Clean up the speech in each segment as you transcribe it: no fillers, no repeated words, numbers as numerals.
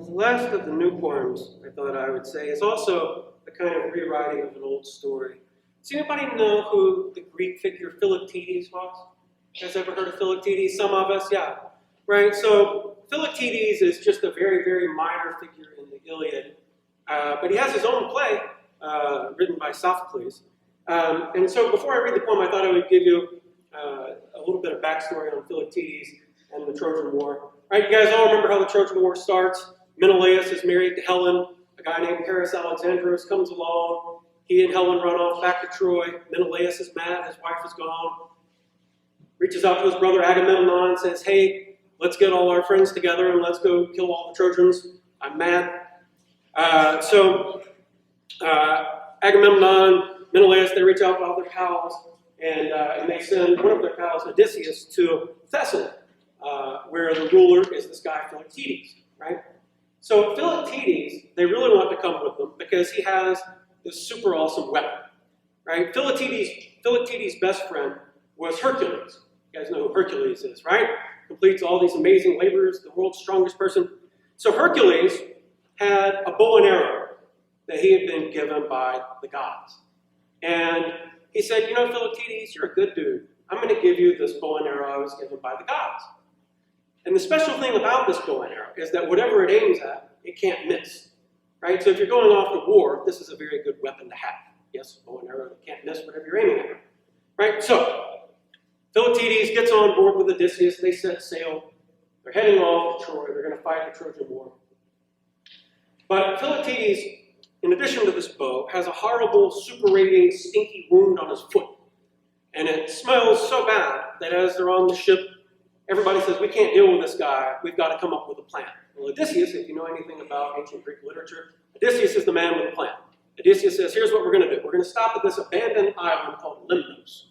The last of the new poems I thought I would say is also a kind of rewriting of an old story. Does anybody know who the Greek figure Philoctetes was? You guys ever heard of Philoctetes? Some of us, yeah. Right, so Philoctetes is just a very, very minor figure in the Iliad. But he has his own play, written by Sophocles. And so before I read the poem, I thought I would give you a little bit of backstory on Philoctetes and the Trojan War. Right, you guys all remember how the Trojan War starts. Menelaus is married to Helen. A guy named Paris Alexandros comes along. He and Helen run off back to Troy. Menelaus is mad, his wife is gone. Reaches out to his brother Agamemnon and says, hey, let's get all our friends together and let's go kill all the Trojans. I'm mad. Agamemnon, Menelaus, they reach out to all their pals, and they send one of their pals, Odysseus, to Thessaly, where the ruler is this guy Philoctetes, right? So Philoctetes, they really want to come with them because he has this super awesome weapon, right? Philoctetes' best friend was Hercules. You guys know who Hercules is, right? Completes all these amazing labors, the world's strongest person. So Hercules had a bow and arrow that he had been given by the gods. And he said, you know, Philoctetes, you're a good dude. I'm going to give you this bow and arrow I was given by the gods. And the special thing about this bow and arrow is that whatever it aims at, it can't miss, right? So if you're going off to war, this is a very good weapon to have. Yes, bow and arrow, you can't miss whatever you're aiming at, right? So Philoctetes gets on board with Odysseus. They set sail. They're heading off to Troy. They're going to fight the Trojan War. But Philoctetes, in addition to this bow, has a horrible, suppurating, stinky wound on his foot. And it smells so bad that as they're on the ship, everybody says, we can't deal with this guy. We've got to come up with a plan. Well, Odysseus, if you know anything about ancient Greek literature, Odysseus is the man with a plan. Odysseus says, here's what we're going to do. We're going to stop at this abandoned island called Lemnos.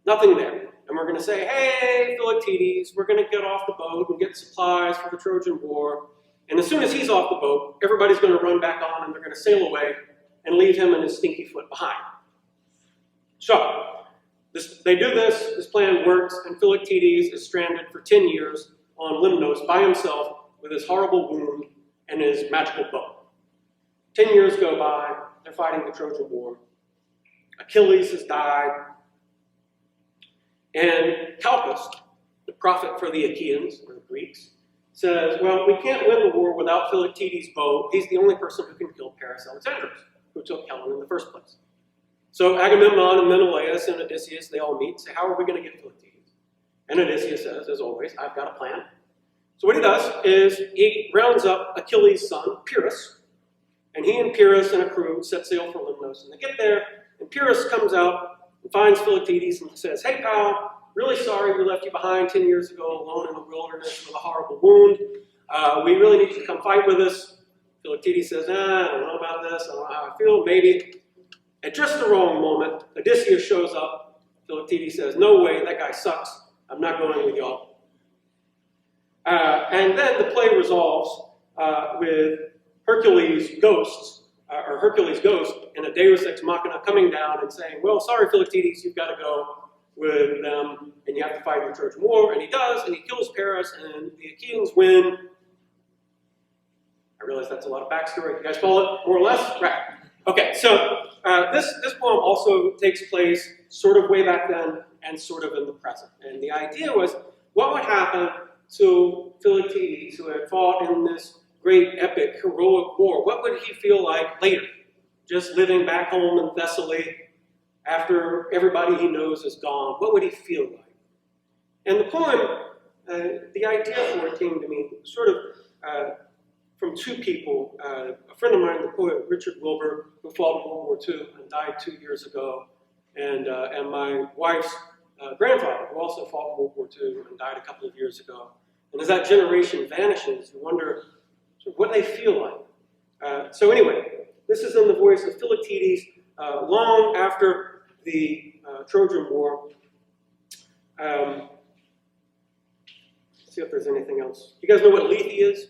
Nothing there. And we're going to say, hey, Philoctetes, we're going to get off the boat and get supplies for the Trojan War. And as soon as he's off the boat, everybody's going to run back on and they're going to sail away and leave him and his stinky foot behind. So, they do this plan works, and Philoctetes is stranded for 10 years on Lemnos by himself with his horrible wound and his magical bow. 10 years go by, they're fighting the Trojan War. Achilles has died, and Calchas, the prophet for the Achaeans, or the Greeks, says, well, we can't win the war without Philoctetes' bow. He's the only person who can kill Paris Alexandros, who took Helen in the first place. So Agamemnon and Menelaus and Odysseus, they all meet and say, how are we going to get Philoctetes? And Odysseus says, as always, I've got a plan. So what he does is he rounds up Achilles' son, Pyrrhus, and he and Pyrrhus and a crew set sail for Lemnos. And they get there, and Pyrrhus comes out and finds Philoctetes and says, hey, pal, really sorry we left you behind 10 years ago alone in the wilderness with a horrible wound. We really need you to come fight with us. Philoctetes says, I don't know about this. I don't know how I feel. Maybe. At just the wrong moment, Odysseus shows up. Philoctetes says, no way, that guy sucks. I'm not going with y'all. And then the play resolves with Hercules' ghost in a Deus Ex Machina coming down and saying, well, sorry, Philoctetes, you've got to go with them, and you have to fight in the Trojan War. And he does, and he kills Paris, and the Achaeans win. I realize that's a lot of backstory. You guys follow it, more or less? Right. Okay, so this poem also takes place sort of way back then and sort of in the present. And the idea was, what would happen to Philoctetes, who had fought in this great, epic, heroic war? What would he feel like later, just living back home in Thessaly after everybody he knows is gone? What would he feel like? And the poem, the idea for it came to me sort of from two people. A friend of mine, the poet Richard Wilbur, who fought in World War II and died 2 years ago, and my wife's grandfather, who also fought in World War II and died a couple of years ago. And as that generation vanishes, you wonder sort of what they feel like. So anyway, this is in the voice of Philoctetes long after the Trojan War. Let's see if there's anything else. You guys know what Lethe is?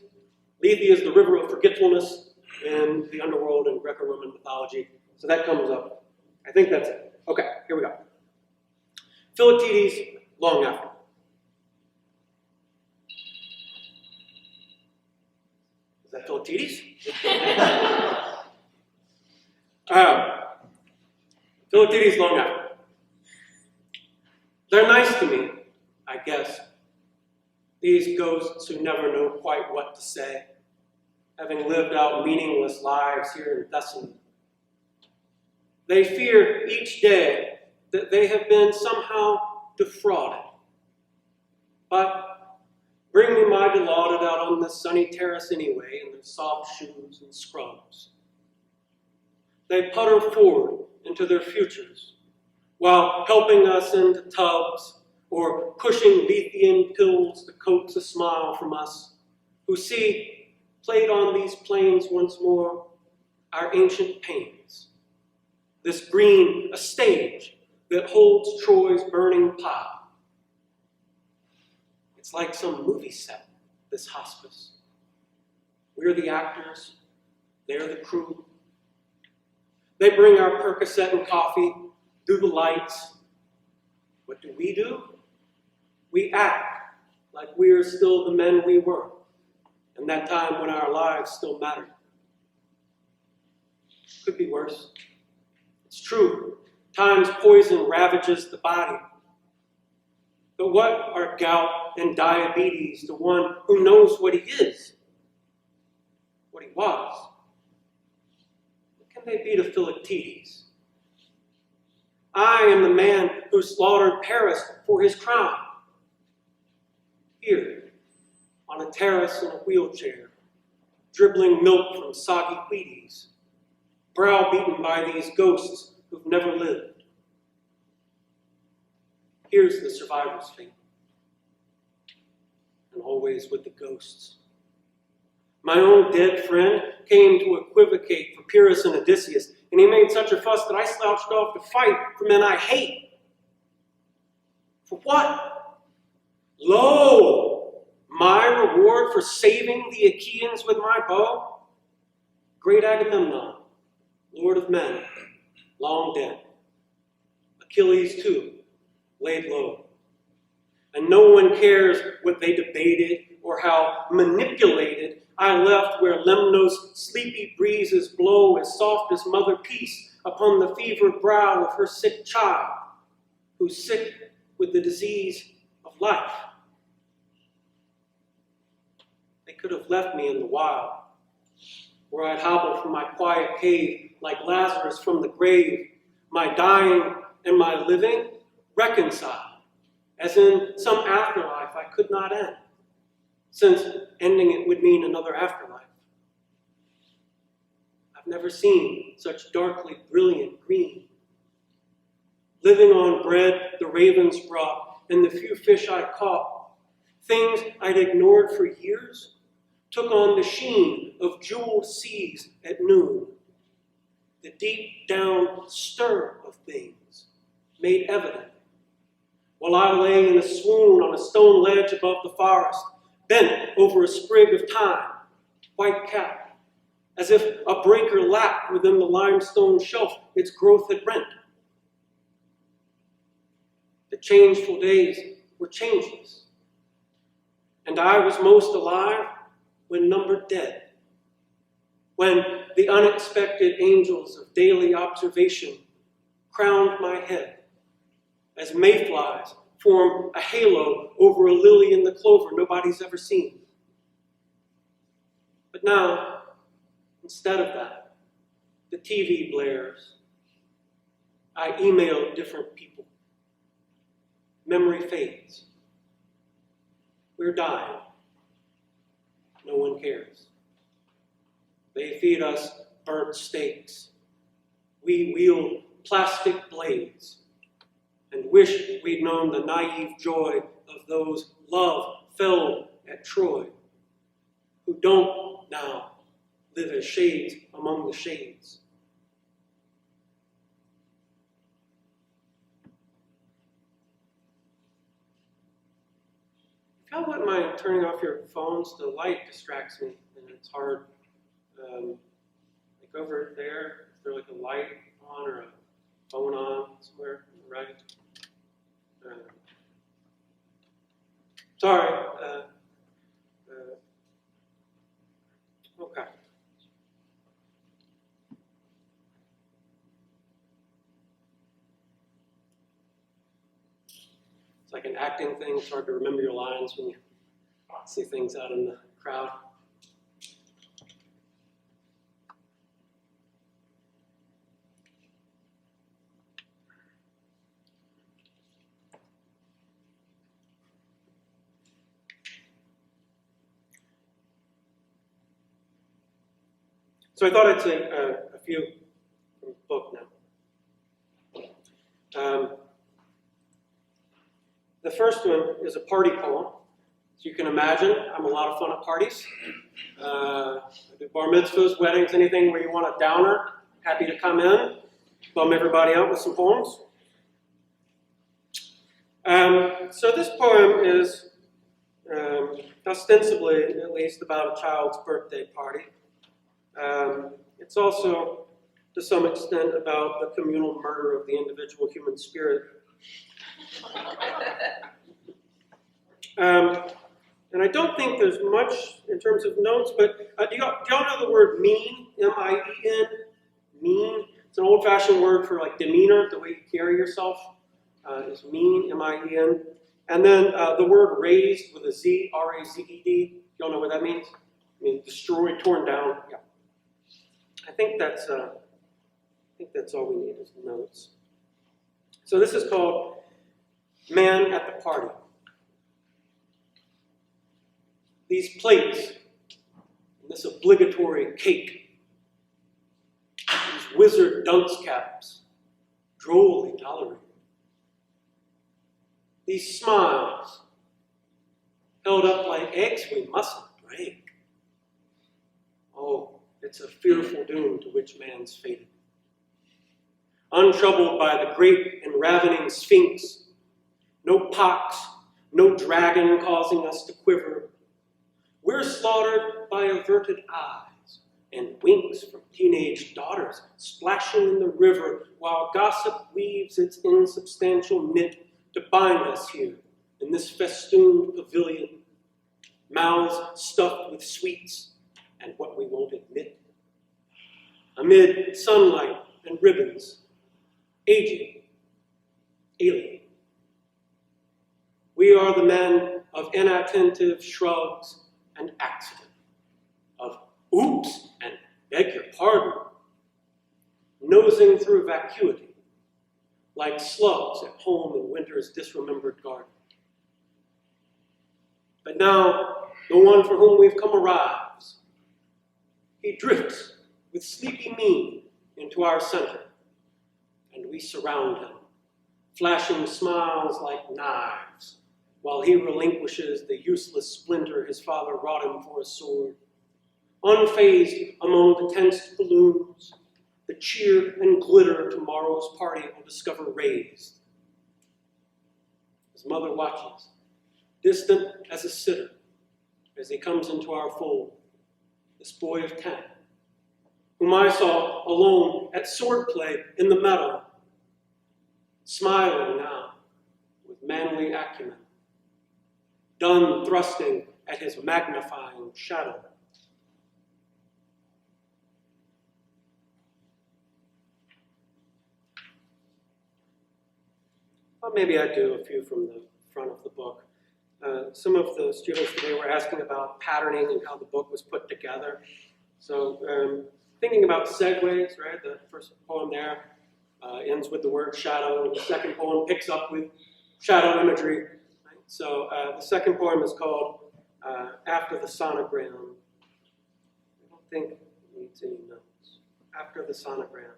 Lethe is the river of forgetfulness in the underworld in Greco-Roman mythology. So that comes up. I think that's it. Okay, here we go. Philoctetes, long after. The Philoctetes? Philoctetes long after. They're nice to me, I guess. These ghosts who never know quite what to say, having lived out meaningless lives here in Thessaly. They fear each day that they have been somehow defrauded. But bring me my delauded out on this sunny terrace anyway in their soft shoes and scrubs. They putter forward into their futures while helping us into tubs or pushing Lethean pills to coax a smile from us who see, played on these plains once more, our ancient pains. This green, a stage that holds Troy's burning pile. It's like some movie set, this hospice. We're the actors, they're the crew. They bring our Percocet and coffee through the lights. What do? We act like we're still the men we were, and that time when our lives still mattered. Could be worse. It's true. Time's poison ravages the body. But what are gout and diabetes to one who knows what he is, what he was? What can they be to Philoctetes? I am the man who slaughtered Paris for his crown. Here, on a terrace in a wheelchair, dribbling milk from soggy Wheaties, browbeaten by these ghosts who've never lived. Here's the survivor's fate, and always with the ghosts. My own dead friend came to equivocate for Pyrrhus and Odysseus, and he made such a fuss that I slouched off to fight for men I hate. For what? Lo, my reward for saving the Achaeans with my bow? Great Agamemnon, lord of men, long dead. Achilles, too, laid low. And no one cares what they debated or how manipulated I left where Lemnos' sleepy breezes blow as soft as mother peace upon the fevered brow of her sick child, who's sick with the disease of life. They could have left me in the wild, where I'd hobble from my quiet cave like Lazarus from the grave, my dying and my living reconciled, as in some afterlife I could not end, since ending it would mean another afterlife. I've never seen such darkly brilliant green. Living on bread the ravens brought and the few fish I caught, things I'd ignored for years, took on the sheen of jeweled seas at noon. The deep down stir of things made evident, while I lay in a swoon on a stone ledge above the forest, bent over a sprig of thyme, white capped, as if a breaker lapped within the limestone shelf its growth had rent. The changeful days were changeless, and I was most alive when numbered dead, when the unexpected angels of daily observation crowned my head, as mayflies form a halo over a lily in the clover nobody's ever seen. But now, instead of that, the TV blares. I email different people. Memory fades. We're dying. No one cares. They feed us burnt steaks. We wield plastic blades and wish we'd known the naive joy of those love felled at Troy, who don't now live as shades among the shades. If y'all wouldn't mind turning off your phones, the light distracts me and it's hard. Like over there, is there like a light on or a phone on somewhere on the right? Sorry. Okay. like an acting thing. It's hard to remember your lines when you see things out in the crowd. So I thought I'd say a few from the book now. The first one is a party poem. So you can imagine, I'm a lot of fun at parties. I do bar mitzvahs, weddings, anything where you want a downer. Happy to come in, bum everybody out with some poems. So this poem is ostensibly, at least, about a child's birthday party. It's also, to some extent, about the communal murder of the individual human spirit. And I don't think there's much in terms of notes, but do y'all know the word mean? M-I-E-N? Mean? It's an old-fashioned word for like demeanor, the way you carry yourself is mean, M-I-E-N. And then the word raised with a Z, R-A-Z-E-D. Y'all know what that means? I mean, destroyed, torn down. Yeah. I think that's all we need is notes. So this is called Man at the Party. These plates, and this obligatory cake, these wizard dunce caps, drolly tolerated. These smiles, held up like eggs we mustn't break. Oh, it's a fearful doom to which man's fated. Untroubled by the great and ravening sphinx, no pox, no dragon causing us to quiver. We're slaughtered by averted eyes and winks from teenage daughters splashing in the river while gossip weaves its insubstantial knit to bind us here in this festooned pavilion, mouths stuffed with sweets and what we won't admit. Amid sunlight and ribbons, aging, alien. We are the men of inattentive shrugs and accident, of oops and beg your pardon, nosing through vacuity, like slugs at home in winter's disremembered garden. But now, the one for whom we've come arrives. He drifts with sleepy mien into our center, and we surround him, flashing smiles like knives, while he relinquishes the useless splinter his father wrought him for a sword. Unfazed among the tensed balloons, the cheer and glitter tomorrow's party will discover raised. His mother watches, distant as a sitter, as he comes into our fold, this boy of 10, whom I saw alone at swordplay in the meadow, smiling now with manly acumen, done thrusting at his magnifying shadow. Well, maybe I'd do a few from the front of the book. Some of the students today were asking about patterning and how the book was put together. So thinking about segues, right? The first poem there ends with the word shadow, and the second poem picks up with shadow imagery. Right? So the second poem is called After the Sonogram. I don't think it needs any notes. After the Sonogram.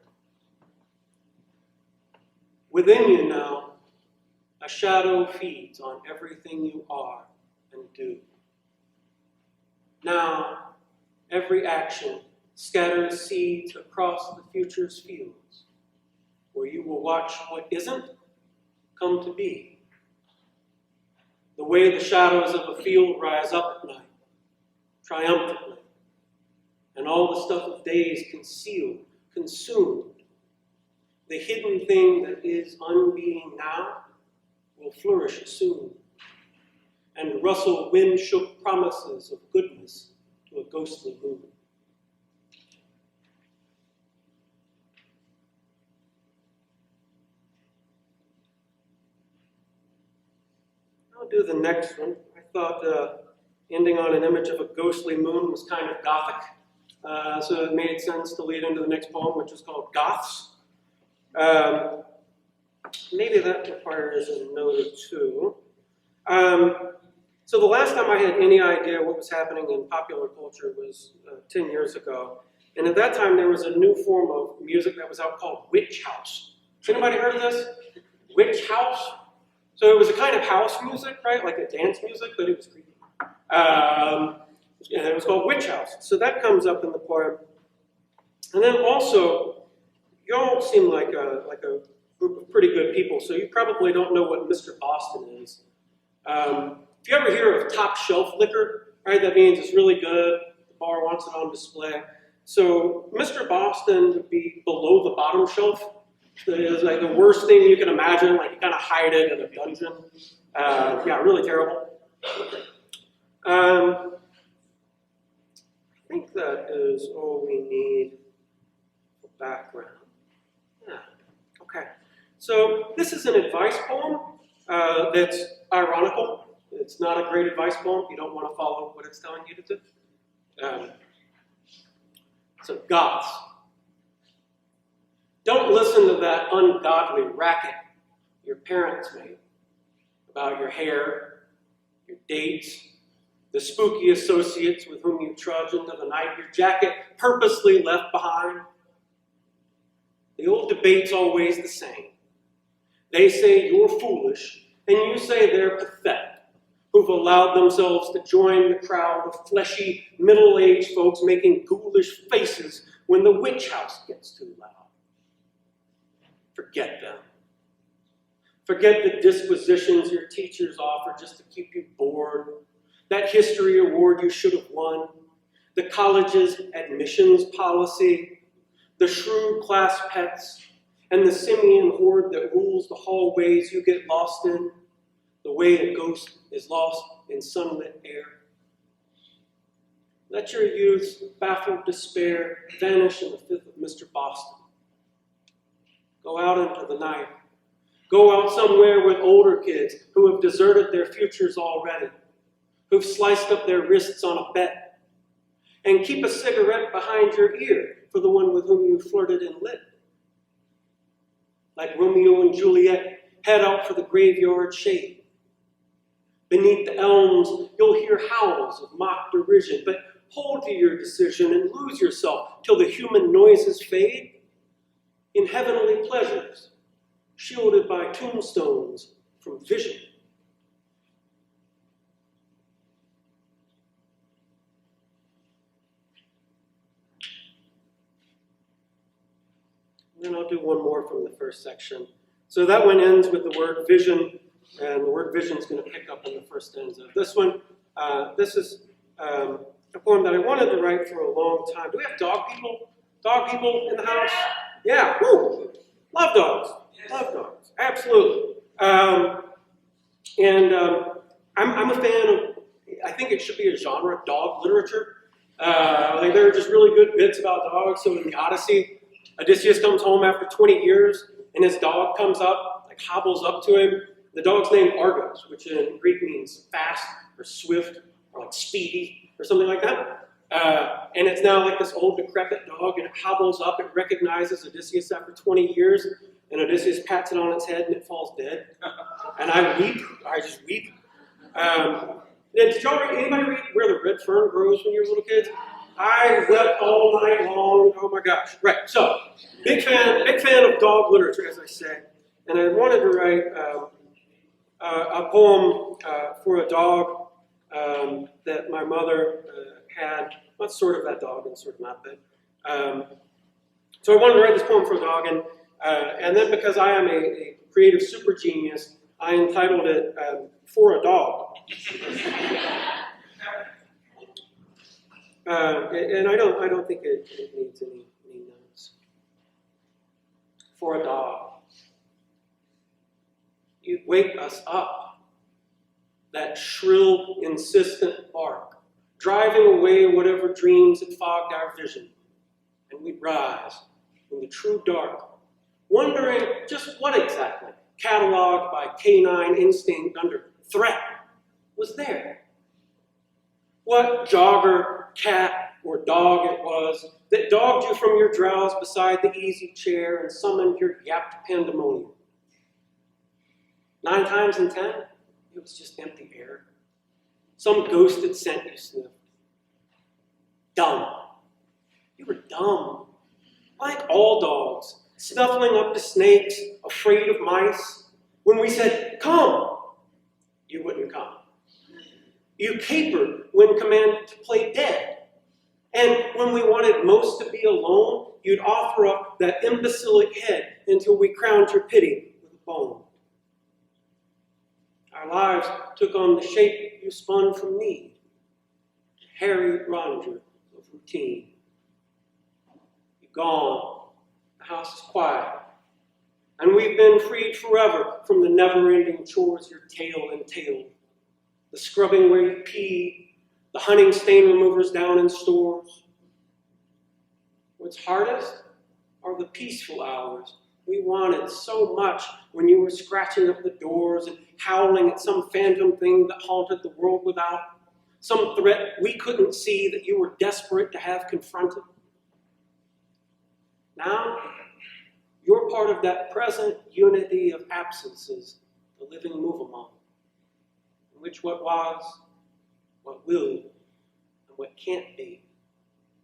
Within you now, a shadow feeds on everything you are and do. Now, every action scatters seeds across the future's fields, where you will watch what isn't come to be. The way the shadows of a field rise up at night, triumphantly, and all the stuff of days concealed, consumed. The hidden thing that is unbeing now will flourish soon, and rustle wind-shook promises of goodness to a ghostly moon. the next one. I thought ending on an image of a ghostly moon was kind of Gothic. So it made sense to lead into the next poem, which is called Goths. Maybe that requires a note or two. So the last time I had any idea what was happening in popular culture was 10 years ago. And at that time, there was a new form of music that was out called witch house. Has anybody heard of this? Witch house? So it was a kind of house music, right? Like a dance music, but it was creepy. And it was called witch house. So that comes up in the poem. And then also, you all seem like a group of pretty good people, so you probably don't know what Mr. Boston is. If you ever hear of top shelf liquor, right, that means it's really good, the bar wants it on display. So Mr. Boston would be below the bottom shelf. It is like the worst thing you can imagine, like you kind of hide it in a dungeon. Yeah, really terrible. I think that is all we need for background. Yeah, okay. So this is an advice poem that's ironical. It's not a great advice poem. You don't want to follow what it's telling you to do. So Goths. Don't listen to that ungodly racket your parents made about your hair, your dates, the spooky associates with whom you trudge into the night, your jacket purposely left behind. The old debate's always the same. They say you're foolish, and you say they're pathetic, who've allowed themselves to join the crowd of fleshy, middle-aged folks making ghoulish faces when the witch house gets too loud. Forget them. Forget the disquisitions your teachers offer just to keep you bored, that history award you should have won, the college's admissions policy, the shrewd class pets, and the simian horde that rules the hallways you get lost in, the way a ghost is lost in sunlit air. Let your youth's baffled despair vanish in the fifth of Mr. Boston. Go out into the night. Go out somewhere with older kids who have deserted their futures already, who've sliced up their wrists on a bet, and keep a cigarette behind your ear for the one with whom you flirted and lit. Like Romeo and Juliet, head out for the graveyard shade. Beneath the elms, you'll hear howls of mock derision, but hold to your decision and lose yourself till the human noises fade in heavenly pleasures, shielded by tombstones from vision. And then I'll do one more from the first section. So that one ends with the word vision, and the word vision is going to pick up in the first stanza of this one. This is a poem that I wanted to write for a long time. Do we have dog people? Dog people in the house? Yeah, woo! Love dogs. Love dogs. Absolutely. I'm a fan of, I think it should be a genre, dog literature. Like there are just really good bits about dogs. So in the Odyssey, Odysseus comes home after 20 years, and his dog comes up, like hobbles up to him. The dog's named Argos, which in Greek means fast or swift or like speedy or something like that. And it's now like this old decrepit dog, and it hobbles up. It recognizes Odysseus after 20 years, and Odysseus pats it on its head, and it falls dead. And I weep. I just weep. Did y'all anybody read Where the Red Fern Grows when you were little kids? I wept all night long. Oh my gosh! Right. So, big fan of dog literature, as I say. And I wanted to write a poem for a dog that my mother had. Not sort of that dog, and sort of not that. So I wanted to write this poem for a dog, and then because I am a creative super genius, I entitled it For a Dog. And I don't think it needs any notes. For a dog. You wake us up. That shrill, insistent bark, driving away whatever dreams had fogged our vision. And we'd rise in the true dark, wondering just what exactly, cataloged by canine instinct under threat, was there. What jogger, cat, or dog it was that dogged you from your drowse beside the easy chair and summoned your yapped pandemonium. 9 times in 10, it was just empty air. Some ghosted scent you sniffed. Dumb. You were dumb. Like all dogs, snuffling up to snakes, afraid of mice. When we said, come, you wouldn't come. You capered when commanded to play dead. And when we wanted most to be alone, you'd offer up that imbecilic head until we crowned your pity with a bone. Our lives took on the shape you spun from need, a harried ronger of routine. You're gone, the house is quiet, and we've been freed forever from the never-ending chores your tail entailed. The scrubbing where you pee, the hunting stain removers down in stores. What's hardest are the peaceful hours we wanted so much when you were scratching up the doors and howling at some phantom thing that haunted the world without, some threat we couldn't see that you were desperate to have confronted. Now, you're part of that present unity of absences the living move among, in which what was, what will, and what can't be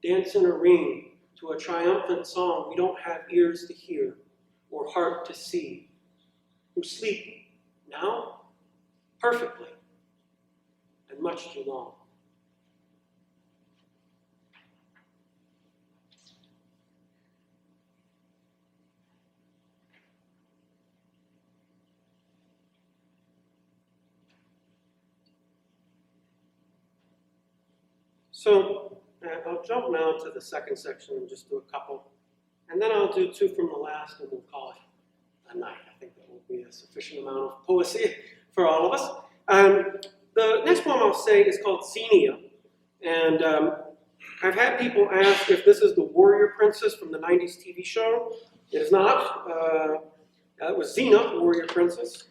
dance in a ring to a triumphant song we don't have ears to hear or heart to see, who sleep now perfectly and much too long. So I'll jump now to the second section and just do a couple. And then I'll do 2 from the last and we'll call it a night. I think that will be a sufficient amount of poesy for all of us. The next poem I'll say is called Xenia. And I've had people ask if this is the warrior princess from the 90s TV show. It is not. It was Xena, warrior princess.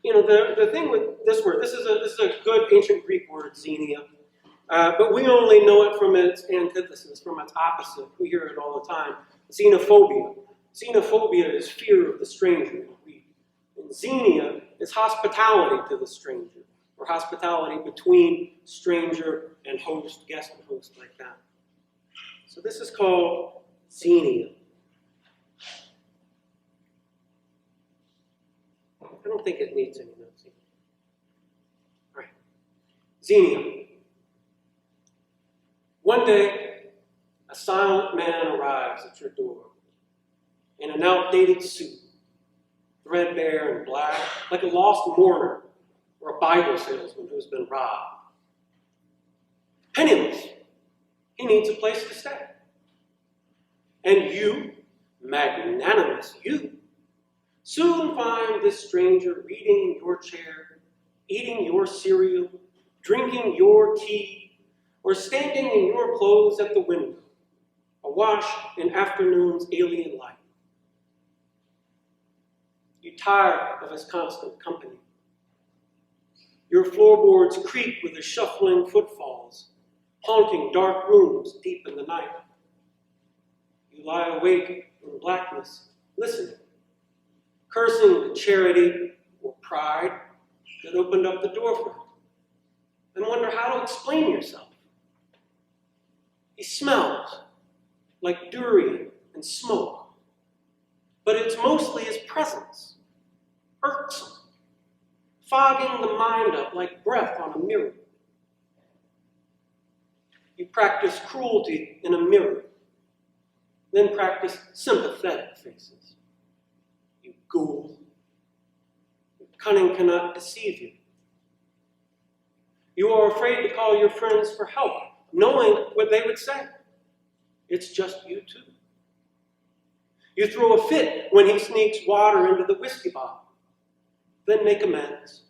You know, the thing with this word, this is a good ancient Greek word, Xenia, but we only know it from its antithesis, from its opposite. We hear it all the time, xenophobia. Xenophobia is fear of the stranger. And Xenia is hospitality to the stranger, or hospitality between stranger and host, guest and host, like that. So this is called Xenia. I don't think it needs any notes. All right. Xenia. One day, a silent man arrives at your door in an outdated suit, threadbare and black, like a lost mourner or a Bible salesman who's been robbed. Penniless. He needs a place to stay. And you, magnanimous you, soon find this stranger reading in your chair, eating your cereal, drinking your tea, or standing in your clothes at the window, awash in afternoon's alien light. You tire of his constant company. Your floorboards creak with his shuffling footfalls, haunting dark rooms deep in the night. You lie awake in blackness, listening, cursing the charity or pride that opened up the door for him, and wonder how to explain yourself. He smells like durian and smoke, but it's mostly his presence, irksome, fogging the mind up like breath on a mirror. You practice cruelty in a mirror, then practice sympathetic faces. You ghoul. Cunning cannot deceive you. You are afraid to call your friends for help, knowing what they would say. It's just you two. You throw a fit when he sneaks water into the whiskey bottle, then make amends.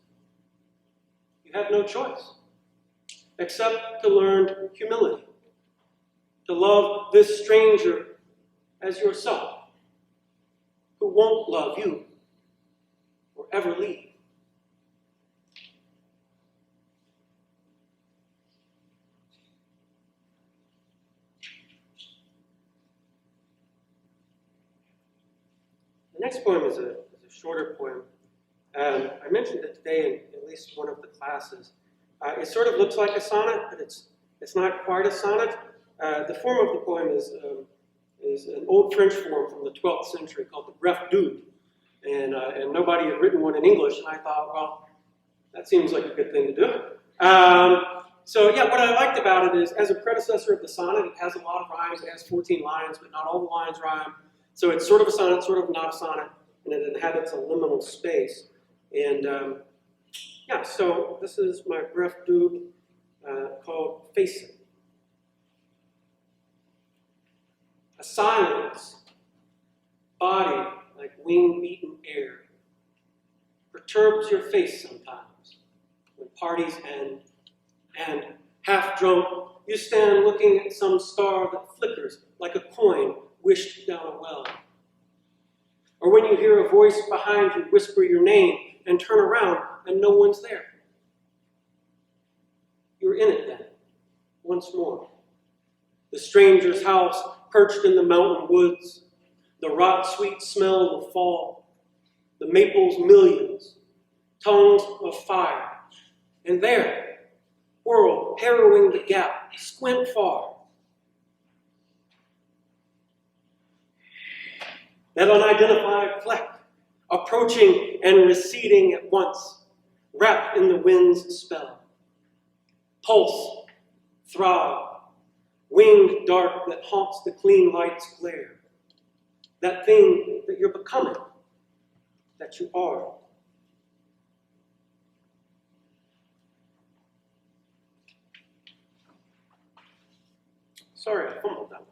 You have no choice except to learn humility, to love this stranger as yourself, who won't love you or ever leave. The next poem is a shorter poem. I mentioned it today in at least one of the classes. It sort of looks like a sonnet, but it's not quite a sonnet. The form of the poem is an old French form from the 12th century called the bref double. And nobody had written one in English, and I thought, well, that seems like a good thing to do. So yeah, what I liked about it is, as a predecessor of the sonnet, it has a lot of rhymes. It has 14 lines, but not all the lines rhyme. So it's sort of a sonnet, sort of not a sonnet, and it inhabits a liminal space. And yeah, so this is my bref double called Facing. A silence, body like wing-beaten air, perturbs your face sometimes when parties end, and, half drunk, you stand looking at some star that flickers like a coin wished down a well. Or when you hear a voice behind you whisper your name and turn around and no one's there. You're in it then, once more. The stranger's house perched in the mountain woods, the rot-sweet smell of fall, the maples millions, tongues of fire, and there, whirl, harrowing the gap, squint far. That unidentified fleck, approaching and receding at once, wrapped in the wind's spell. Pulse, throb, winged dark that haunts the clean light's glare. That thing that you're becoming, that you are. Sorry, I fumbled that one.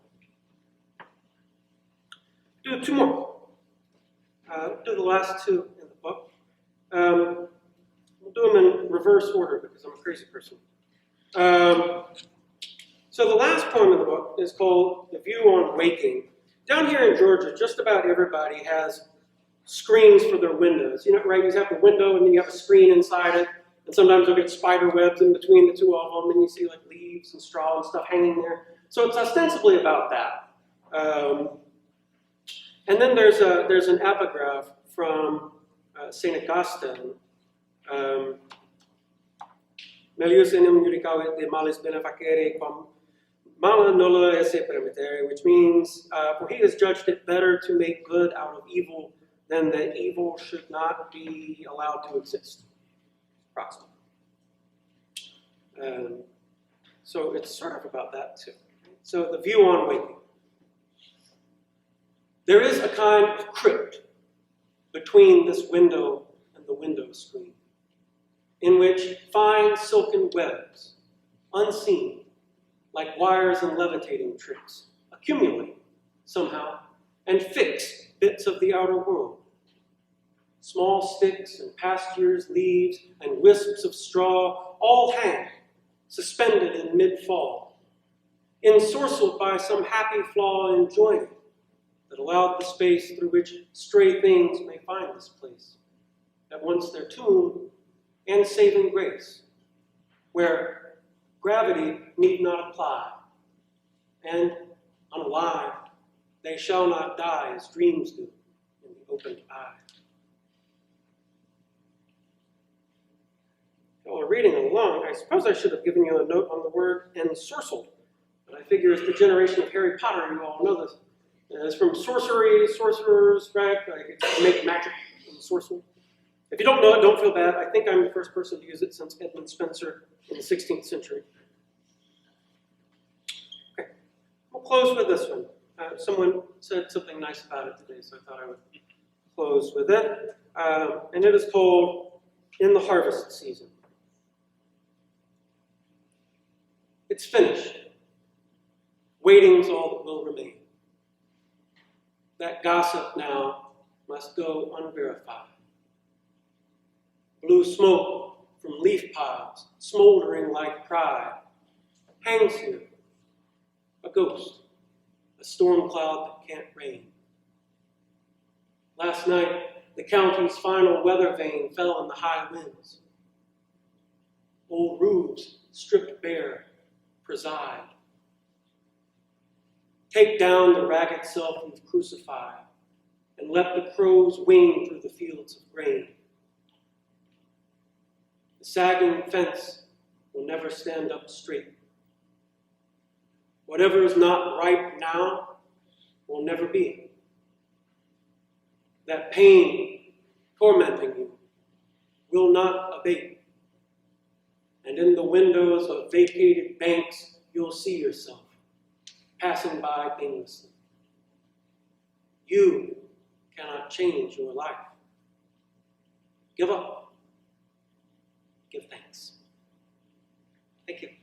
Do two more. Do the last two in the book. We'll do them in reverse order because I'm a crazy person. So the last poem in the book is called You Arent Waiting. Down here in Georgia, just about everybody has screens for their windows. You know, right? You have the window and then you have a screen inside it. And sometimes you'll get spider webs in between the two of them, and you see like leaves and straw and stuff hanging there. So it's ostensibly about that. And then there's an epigraph from St. Augustine. Melius enim judicavit de malis bene facere quam mala nulla esse permittere, which means, for he has judged it better to make good out of evil than that evil should not be allowed to exist. Approximately. So it's sort of about that too. So the view on waking. There is a kind of crypt between this window and the window screen, in which fine silken webs, unseen, like wires and levitating tricks, accumulate somehow and fix bits of the outer world. Small sticks and pastures, leaves, and wisps of straw all hang, suspended in mid-fall, ensorcelled by some happy flaw in joining that allowed the space through which stray things may find this place, at once their tomb and saving grace, where gravity need not apply, and, unalive, they shall not die as dreams do in the opened eye. While we're reading along, I suppose I should have given you a note on the word ensorcelled, but I figure as the generation of Harry Potter, you all know this. It's from sorcery, sorcerers, right? Like make magic ensorcelled. If you don't know it, don't feel bad. I think I'm the first person to use it since Edmund Spenser in the 16th century. Okay, we'll close with this one. Someone said something nice about it today, so I thought I would close with it. And it is called In the Harvest Season. It's finished. Waiting's all that will remain. That gossip now must go unverified. Blue smoke from leaf piles, smoldering like pride, hangs here, a ghost, a storm cloud that can't rain. Last night, the county's final weather vane fell in the high winds. Old roofs, stripped bare, preside. Take down the ragged self you've crucified, and let the crows wing through the fields of grain. The sagging fence will never stand up straight. Whatever is not right now will never be. That pain tormenting you will not abate. And in the windows of vacated banks, you'll see yourself passing by aimlessly. You cannot change your life. Give up. Give thanks. Thank you.